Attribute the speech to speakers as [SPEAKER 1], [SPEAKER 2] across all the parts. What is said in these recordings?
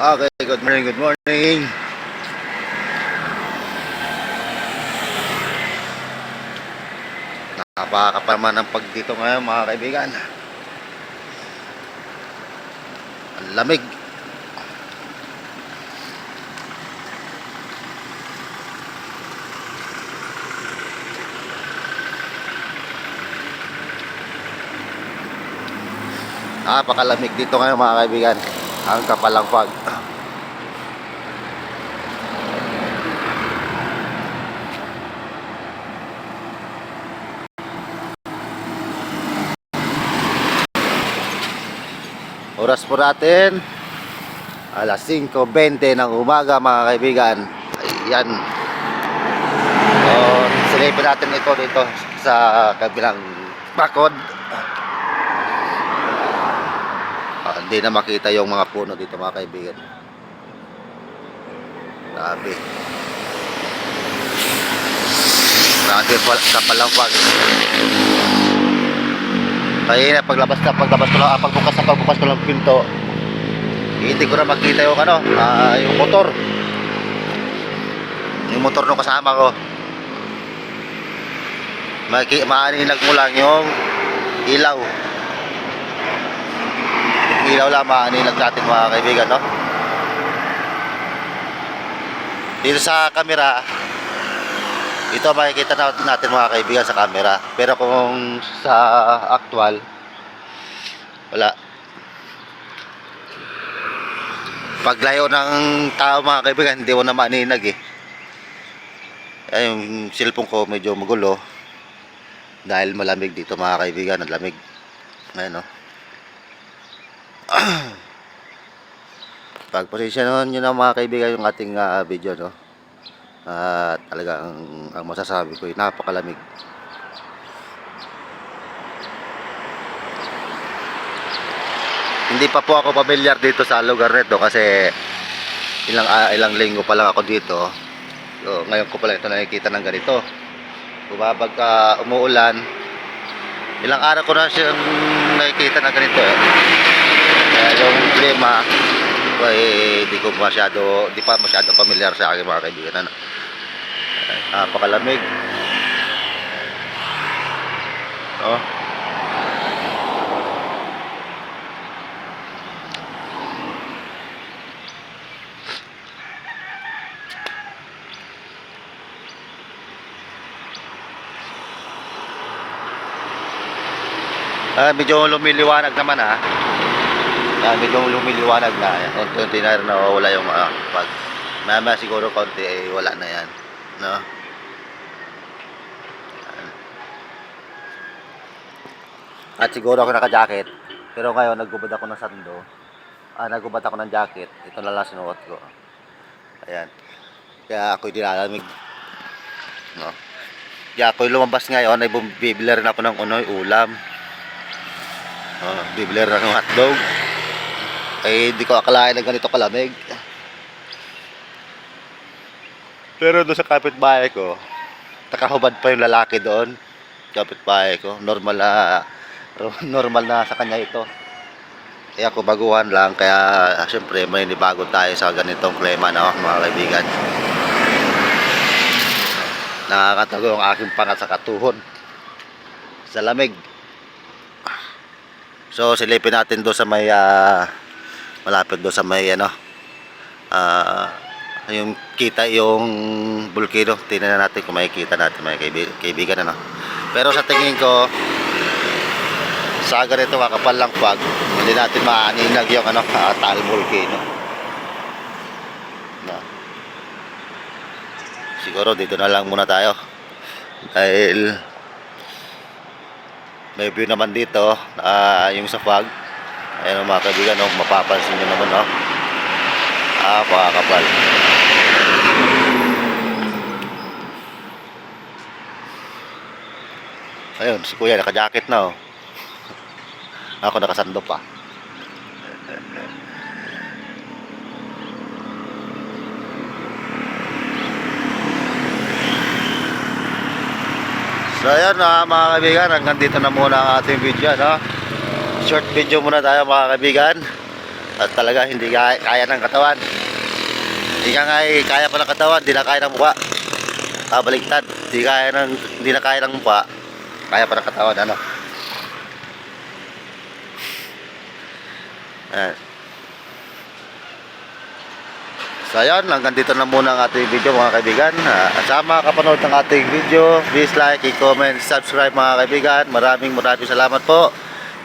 [SPEAKER 1] Okay, good morning, good morning. Napakapal ng pag dito ngayon mga kaibigan. Ang lamig. Napakalamig dito ngayon mga kaibigan. Ang kapal ng pag. Oras po natin alas 5:20 ng umaga mga kaibigan. Ayan. So, silipin natin ito dito sa kabilang bakod. Hindi na makita yung mga puno dito mga kaibigan. Grabe. Grabe kapal ng pag. Kaya paglabas ko lang, pagbukas ko lang pinto, hindi ko na makita yung yung motor. Yung motor nung kasama ko. Maaninag mo lang yung ilaw. Yung ilaw lang maaninag natin mga kaibigan, no? Dito sa camera, ito makikita natin mga kaibigan sa camera. Pero kung sa actual, wala. Paglayo ng tao mga kaibigan, hindi mo na maaninag eh. Ay, yung cellphone ko medyo magulo dahil malamig dito mga kaibigan. Ang lamig. Ayan, no? Pagposisyonan nyo na mga kaibigan yung ating video, no? Talagang ang masasabi ko ay napakalamig. Hindi pa po ako pamilyar dito sa lugar nito kasi ilang linggo pa lang ako dito. So, ngayon ko pala ito nakikita ng ganito. Bumabag umuulan. Ilang araw ko na siyang nakikita ng ganito eh. Kaya yung klima ay di pa masyado pamilyar sa akin mga kaibigan. Napakalamig. Oh. Medyo lumiliwanag naman medyo lumiliwanag na. Unti-unti na rin nawawala yung pag maya siguro konti ay wala na yan, no? At siguro ako naka-jacket, pero ngayon naggubad ako ng sando. Naggubad ako ng jacket. Ito na lang sinuot ko. Ayan. Kaya ako'y nilalamig, no? Kaya ako'y lumabas ngayon ay bibili rin ako ng ulam. Bibili rin ng hotdog. Ay hindi ko akalain na ganito kalamig. Pero doon sa kapitbahay ko, nakahubad pa yung lalaki doon. Kapitbahay ko, normal na sa kanya ito. Kaya ako baguhan lang, kaya siyempre may nibago tayo sa ganitong klima na mga kaibigan. Nakakatago ang aking pangat sa katuhon sa lamig. So silipin natin doon sa may malapit doon sa may yung kita yung bulkano. Tingnan natin kung makikita natin mga kaibigan, pero sa tingin ko sa ganito kakapal lang pag hindi natin maaninag yung Taal Volcano, no? Siguro dito na lang muna tayo dahil may view naman dito yung sa fog. Ayan mga kaibigan, mapapansin nyo naman, pakakapal. Ayun, si kuya naka-jacket na, ako nakasando pa. So ayan mga kaibigan, hanggang dito na muna ang ating video, no? Short video muna tayo mga kaibigan. At talaga hindi kaya ng katawan. Hindi nga kaya pa ng katawan, hindi na kaya ng mukha. Baliktad, hindi na kaya ng mukha, kaya pa ng katawan, ano. Ayan. So ayun, hanggang dito na muna ang ating video mga kaibigan. At sa mga kapanood ng ating video, please like, i-comment, subscribe mga kaibigan. Maraming salamat po.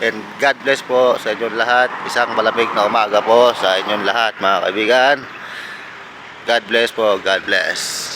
[SPEAKER 1] And God bless po sa inyong lahat. Isang malamig na umaga po sa inyong lahat mga kaibigan. God bless po, God bless.